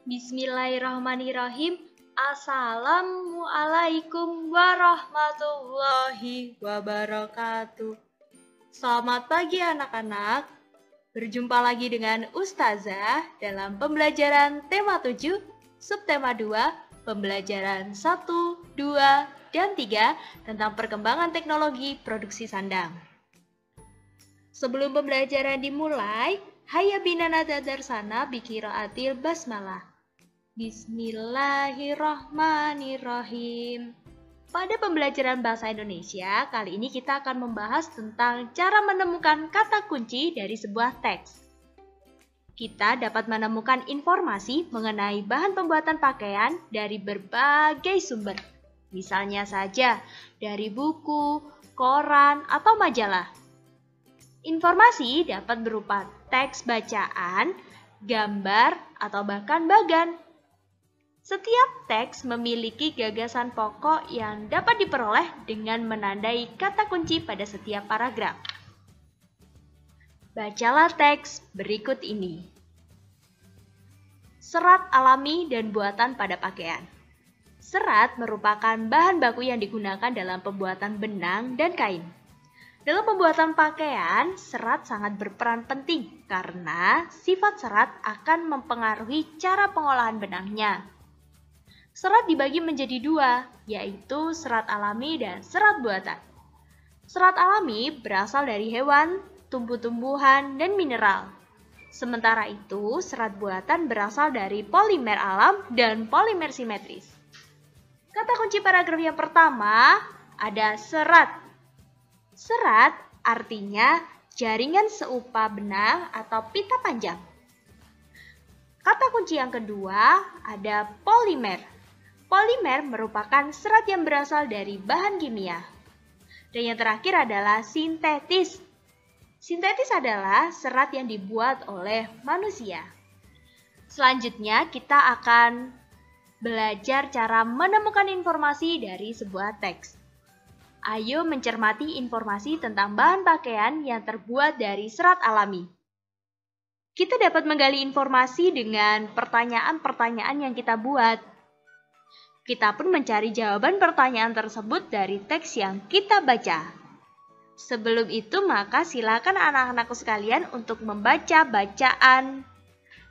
Bismillahirrahmanirrahim. Assalamualaikum warahmatullahi wabarakatuh. Selamat pagi anak-anak. Berjumpa lagi dengan Ustazah dalam pembelajaran tema 7, subtema 2, pembelajaran 1, 2, dan 3 tentang perkembangan teknologi produksi sandang. Sebelum pembelajaran dimulai, hayya bina nadadarsana bikiraatil basmalah. Bismillahirrahmanirrahim. Pada pembelajaran bahasa Indonesia, kali ini kita akan membahas tentang cara menemukan kata kunci dari sebuah teks. Kita dapat menemukan informasi mengenai bahan pembuatan pakaian dari berbagai sumber. Misalnya saja dari buku, koran, atau majalah. Informasi dapat berupa teks bacaan, gambar, atau bahkan bagan. Setiap teks memiliki gagasan pokok yang dapat diperoleh dengan menandai kata kunci pada setiap paragraf. Bacalah teks berikut ini. Serat alami dan buatan pada pakaian. Serat merupakan bahan baku yang digunakan dalam pembuatan benang dan kain. Dalam pembuatan pakaian, serat sangat berperan penting karena sifat serat akan mempengaruhi cara pengolahan benangnya. Serat dibagi menjadi dua, yaitu serat alami dan serat buatan. Serat alami berasal dari hewan, tumbuh-tumbuhan, dan mineral. Sementara itu, serat buatan berasal dari polimer alam dan polimer simetris. Kata kunci paragraf yang pertama ada serat. Serat artinya jaringan seupa benang atau pita panjang. Kata kunci yang kedua ada polimer. Polimer merupakan serat yang berasal dari bahan kimia. Dan yang terakhir adalah sintetis. Sintetis adalah serat yang dibuat oleh manusia. Selanjutnya kita akan belajar cara menemukan informasi dari sebuah teks. Ayo mencermati informasi tentang bahan pakaian yang terbuat dari serat alami. Kita dapat menggali informasi dengan pertanyaan-pertanyaan yang kita buat. Kita pun mencari jawaban pertanyaan tersebut dari teks yang kita baca. Sebelum itu, maka silakan anak-anakku sekalian untuk membaca bacaan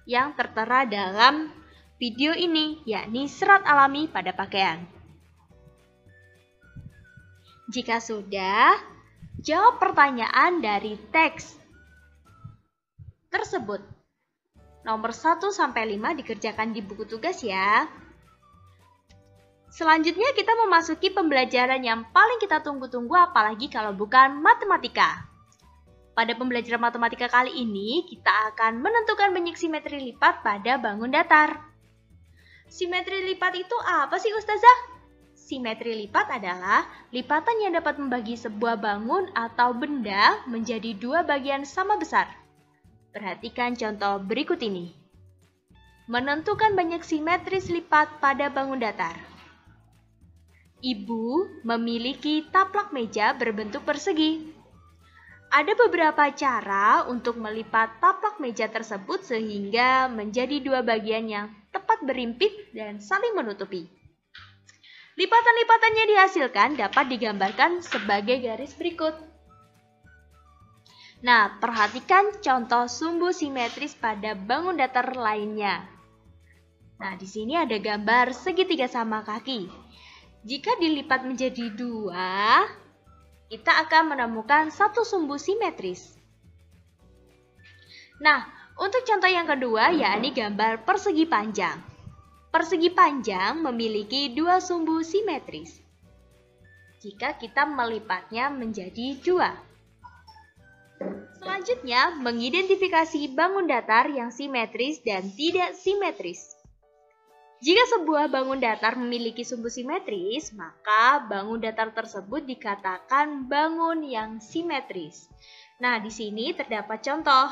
yang tertera dalam video ini, yakni serat alami pada pakaian. Jika sudah, jawab pertanyaan dari teks tersebut. Nomor 1-5 dikerjakan di buku tugas ya. Selanjutnya kita memasuki pembelajaran yang paling kita tunggu-tunggu, apalagi kalau bukan matematika. Pada pembelajaran matematika kali ini, kita akan menentukan banyak simetri lipat pada bangun datar. Simetri lipat itu apa sih Ustazah? Simetri lipat adalah lipatan yang dapat membagi sebuah bangun atau benda menjadi dua bagian sama besar. Perhatikan contoh berikut ini. Menentukan banyak simetris lipat pada bangun datar. Ibu memiliki taplak meja berbentuk persegi. Ada beberapa cara untuk melipat taplak meja tersebut sehingga menjadi dua bagian yang tepat berimpit dan saling menutupi. Lipatan-lipatan yang dihasilkan dapat digambarkan sebagai garis berikut. Nah, perhatikan contoh sumbu simetris pada bangun datar lainnya. Nah, di sini ada gambar segitiga sama kaki. Jika dilipat menjadi dua, kita akan menemukan satu sumbu simetris. Nah, untuk contoh yang kedua, yakni gambar persegi panjang. Persegi panjang memiliki dua sumbu simetris. Jika kita melipatnya menjadi dua. Selanjutnya, mengidentifikasi bangun datar yang simetris dan tidak simetris. Jika sebuah bangun datar memiliki sumbu simetris, maka bangun datar tersebut dikatakan bangun yang simetris. Nah, di sini terdapat contoh.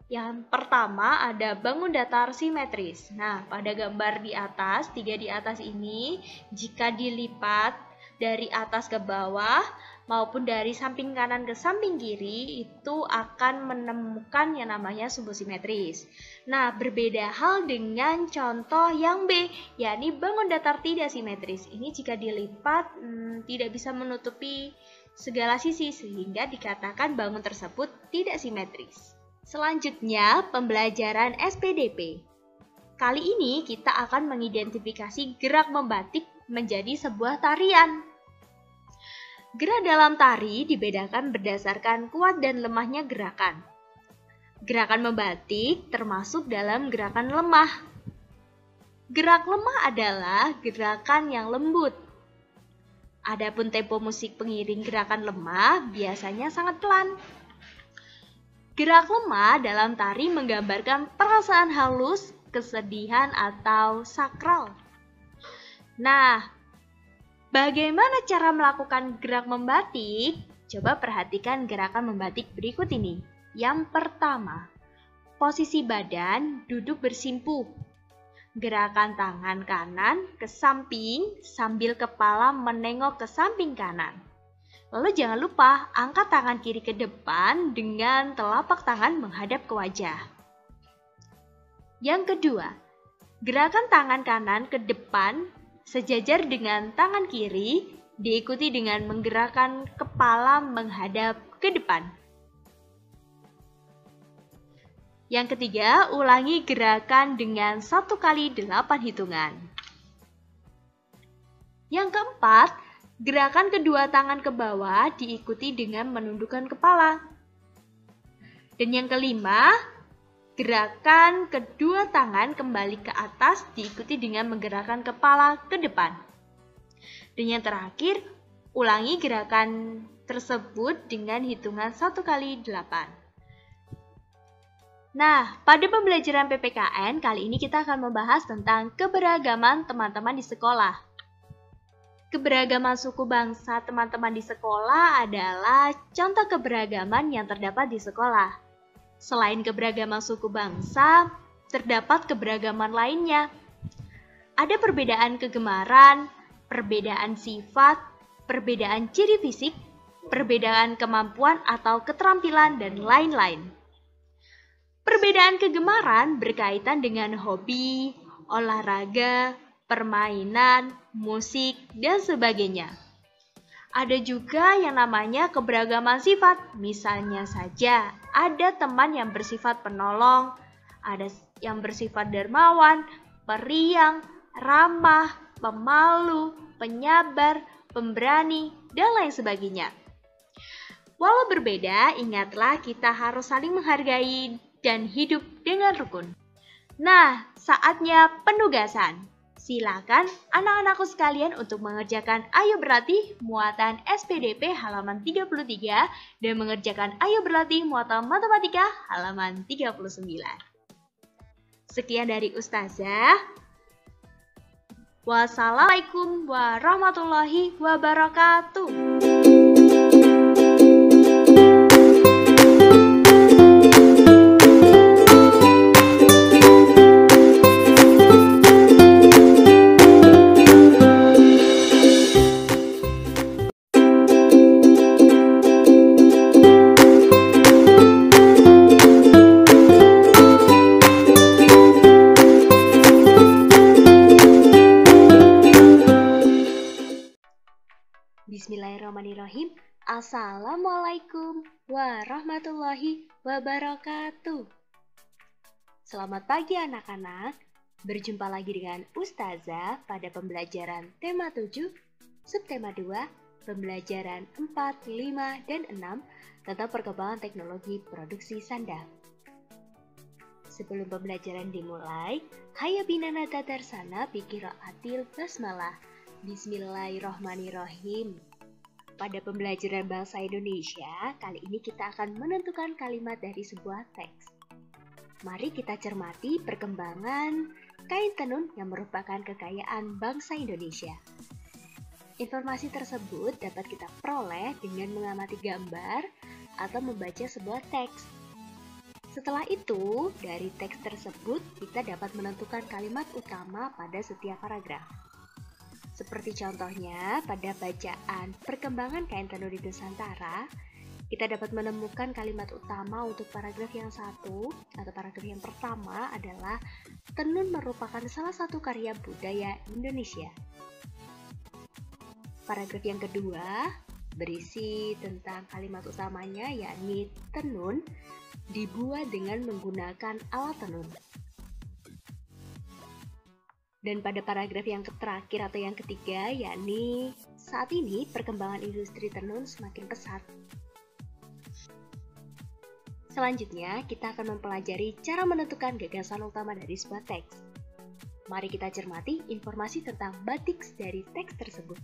Yang pertama ada bangun datar simetris. Nah, pada gambar di atas, 3 di atas ini, jika dilipat dari atas ke bawah, maupun dari samping kanan ke samping kiri itu akan menemukan yang namanya sumbu simetris. Nah, berbeda hal dengan contoh yang B, yakni bangun datar tidak simetris. Ini jika dilipat tidak bisa menutupi segala sisi sehingga dikatakan bangun tersebut tidak simetris. Selanjutnya, pembelajaran SPDP. Kali ini kita akan mengidentifikasi gerak membatik menjadi sebuah tarian. Gerak dalam tari dibedakan berdasarkan kuat dan lemahnya gerakan. Gerakan membatik termasuk dalam gerakan lemah. Gerak lemah adalah gerakan yang lembut. Adapun tempo musik pengiring gerakan lemah biasanya sangat pelan. Gerak lemah dalam tari menggambarkan perasaan halus, kesedihan, atau sakral. Nah, bagaimana cara melakukan gerak membatik? Coba perhatikan gerakan membatik berikut ini. Yang pertama, posisi badan duduk bersimpuh. Gerakan tangan kanan ke samping sambil kepala menengok ke samping kanan. Lalu jangan lupa angkat tangan kiri ke depan dengan telapak tangan menghadap ke wajah. Yang kedua, gerakan tangan kanan ke depan sejajar dengan tangan kiri, diikuti dengan menggerakkan kepala menghadap ke depan. Yang ketiga, ulangi gerakan dengan 1 kali 8 hitungan. Yang keempat, gerakan kedua tangan ke bawah diikuti dengan menundukkan kepala. Dan yang kelima, gerakan kedua tangan kembali ke atas diikuti dengan menggerakkan kepala ke depan. Dan yang terakhir, ulangi gerakan tersebut dengan hitungan 1 kali 8. Nah, pada pembelajaran PPKN kali ini kita akan membahas tentang keberagaman teman-teman di sekolah. Keberagaman suku bangsa teman-teman di sekolah adalah contoh keberagaman yang terdapat di sekolah. Selain keberagaman suku bangsa, terdapat keberagaman lainnya. Ada perbedaan kegemaran, perbedaan sifat, perbedaan ciri fisik, perbedaan kemampuan atau keterampilan, dan lain-lain. Perbedaan kegemaran berkaitan dengan hobi, olahraga, permainan, musik, dan sebagainya. Ada juga yang namanya keberagaman sifat. Misalnya saja, ada teman yang bersifat penolong, ada yang bersifat dermawan, periang, ramah, pemalu, penyabar, pemberani, dan lain sebagainya. Walau berbeda, ingatlah kita harus saling menghargai dan hidup dengan rukun. Nah, saatnya penugasan. Silakan anak-anakku sekalian untuk mengerjakan Ayo Berlatih muatan SPDP halaman 33 dan mengerjakan Ayo Berlatih muatan matematika halaman 39. Sekian dari Ustazah. Wassalamualaikum warahmatullahi wabarakatuh. Bismillahirrahmanirrahim. Assalamualaikum warahmatullahi wabarakatuh. Selamat pagi anak-anak. Berjumpa lagi dengan Ustazah pada pembelajaran tema 7, subtema 2, pembelajaran 4, 5, dan 6 tentang perkembangan teknologi produksi sandal. Sebelum pembelajaran dimulai, hayya binana tatarsana bikiraatil basmalah. Bismillahirrahmanirrahim. Pada pembelajaran bahasa Indonesia, kali ini kita akan menentukan kalimat dari sebuah teks. Mari kita cermati perkembangan kain tenun yang merupakan kekayaan bangsa Indonesia. Informasi tersebut dapat kita peroleh dengan mengamati gambar atau membaca sebuah teks. Setelah itu, dari teks tersebut kita dapat menentukan kalimat utama pada setiap paragraf. Seperti contohnya pada bacaan perkembangan kain tenun di Nusantara, kita dapat menemukan kalimat utama untuk paragraf yang satu atau paragraf yang pertama adalah tenun merupakan salah satu karya budaya Indonesia. Paragraf yang kedua berisi tentang kalimat utamanya, yakni tenun dibuat dengan menggunakan alat tenun. Dan pada paragraf yang terakhir atau yang ketiga, yakni saat ini perkembangan industri tenun semakin pesat. Selanjutnya, kita akan mempelajari cara menentukan gagasan utama dari sebuah teks. Mari kita cermati informasi tentang batik dari teks tersebut.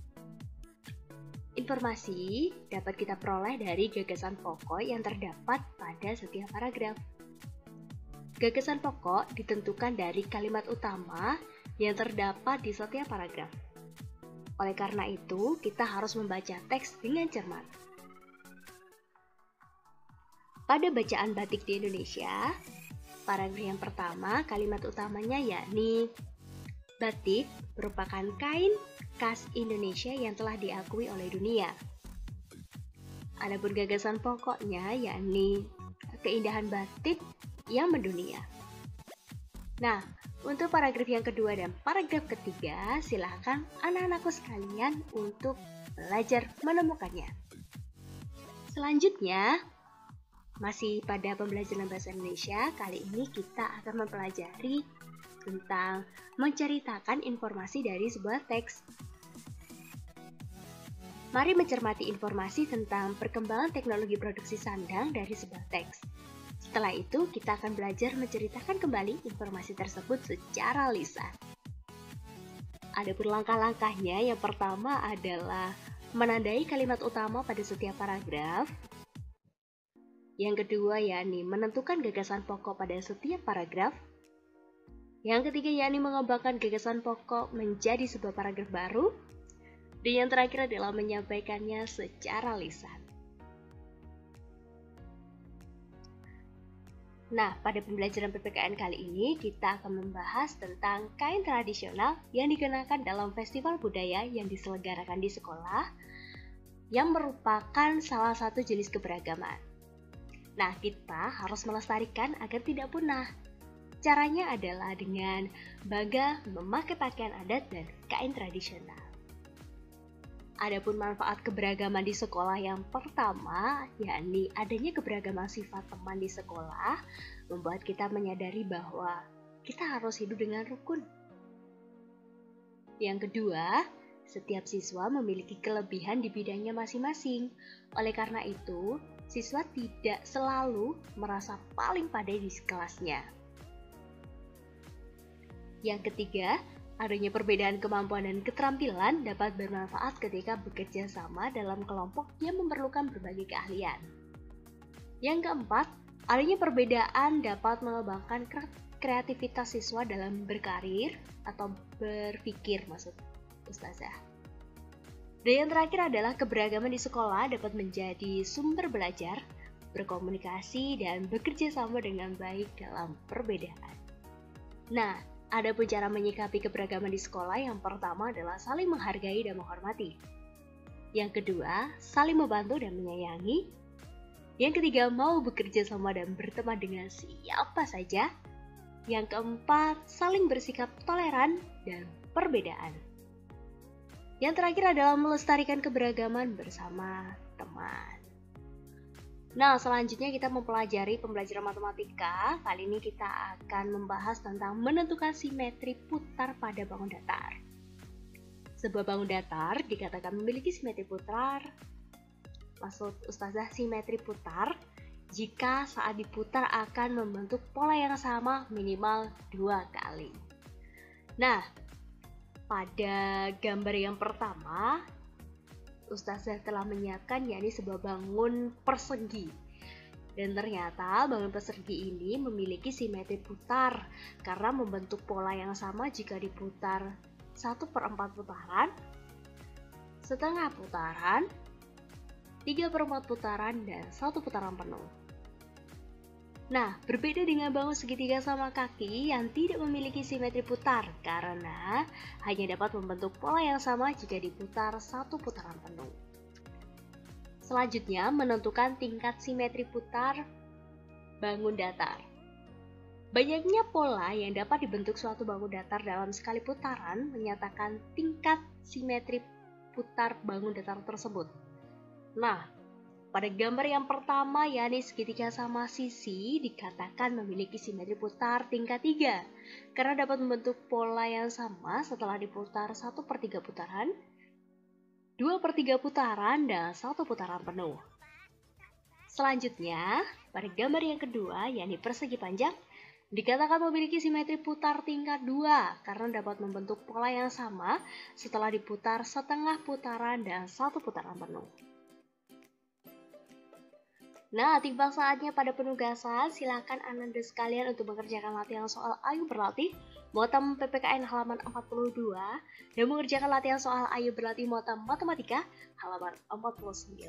Informasi dapat kita peroleh dari gagasan pokok yang terdapat pada setiap paragraf. Gagasan pokok ditentukan dari kalimat utama yang terdapat di setiap paragraf. Oleh karena itu, kita harus membaca teks dengan cermat. Pada bacaan batik di Indonesia, paragraf yang pertama kalimat utamanya yakni batik merupakan kain khas Indonesia yang telah diakui oleh dunia. Adapun gagasan pokoknya yakni keindahan batik yang mendunia. Nah, untuk paragraf yang kedua dan paragraf ketiga, silakan anak-anakku sekalian untuk belajar menemukannya. Selanjutnya, masih pada pembelajaran bahasa Indonesia, kali ini kita akan mempelajari tentang menceritakan informasi dari sebuah teks. Mari mencermati informasi tentang perkembangan teknologi produksi sandang dari sebuah teks. Setelah itu, kita akan belajar menceritakan kembali informasi tersebut secara lisan. Adapun langkah-langkahnya, yang pertama adalah menandai kalimat utama pada setiap paragraf. Yang kedua, yakni menentukan gagasan pokok pada setiap paragraf. Yang ketiga, yakni mengembangkan gagasan pokok menjadi sebuah paragraf baru. Dan yang terakhir adalah menyampaikannya secara lisan. Nah, pada pembelajaran PPKN kali ini kita akan membahas tentang kain tradisional yang dikenakan dalam festival budaya yang diselenggarakan di sekolah, yang merupakan salah satu jenis keberagaman. Nah, kita harus melestarikan agar tidak punah. Caranya adalah dengan bangga memakai pakaian adat dan kain tradisional. Adapun manfaat keberagaman di sekolah yang pertama, yakni adanya keberagaman sifat teman di sekolah, membuat kita menyadari bahwa kita harus hidup dengan rukun. Yang kedua, setiap siswa memiliki kelebihan di bidangnya masing-masing. Oleh karena itu, siswa tidak selalu merasa paling pandai di kelasnya. Yang ketiga, adanya perbedaan kemampuan dan keterampilan dapat bermanfaat ketika bekerja sama dalam kelompok yang memerlukan berbagai keahlian. Yang keempat, adanya perbedaan dapat mengembangkan kreativitas siswa dalam berkarir atau berpikir, maksud Ustazah. Dan yang terakhir adalah keberagaman di sekolah dapat menjadi sumber belajar, berkomunikasi, dan bekerja sama dengan baik dalam perbedaan. Nah, adapun cara menyikapi keberagaman di sekolah, yang pertama adalah saling menghargai dan menghormati. Yang kedua, saling membantu dan menyayangi. Yang ketiga, mau bekerja sama dan berteman dengan siapa saja. Yang keempat, saling bersikap toleran dan perbedaan. Yang terakhir adalah melestarikan keberagaman bersama teman. Nah, selanjutnya kita mempelajari pembelajaran matematika. Kali ini kita akan membahas tentang menentukan simetri putar pada bangun datar. Sebuah bangun datar dikatakan memiliki simetri putar. Maksud Ustazah, simetri putar jika saat diputar akan membentuk pola yang sama minimal 2 kali. Nah, pada gambar yang pertama, Ustazah telah menyiapkan yakni sebuah bangun persegi. Dan ternyata bangun persegi ini memiliki simetri putar karena membentuk pola yang sama jika diputar 1/4 putaran, setengah putaran, 3/4 putaran, dan 1 putaran penuh. Nah, berbeda dengan bangun segitiga sama kaki yang tidak memiliki simetri putar karena hanya dapat membentuk pola yang sama jika diputar satu putaran penuh. Selanjutnya, menentukan tingkat simetri putar bangun datar. Banyaknya pola yang dapat dibentuk suatu bangun datar dalam sekali putaran menyatakan tingkat simetri putar bangun datar tersebut. Nah, pada gambar yang pertama, yakni segitiga sama sisi, dikatakan memiliki simetri putar tingkat 3 karena dapat membentuk pola yang sama setelah diputar 1/3 putaran, 2/3 putaran, dan 1 putaran penuh. Selanjutnya, pada gambar yang kedua, yakni persegi panjang, dikatakan memiliki simetri putar tingkat 2 karena dapat membentuk pola yang sama setelah diputar setengah putaran dan 1 putaran penuh. Nah, tiba saatnya pada penugasan. Silakan Anda sekalian untuk mengerjakan latihan soal Ayo Berlatih Motem PPKN halaman 42 dan mengerjakan latihan soal Ayo Berlatih Motem Matematika halaman 49.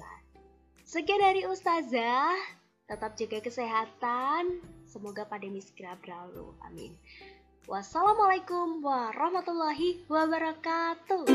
Sekian dari Ustazah, tetap jaga kesehatan, semoga pandemi segera berlalu. Amin. Wassalamualaikum warahmatullahi wabarakatuh.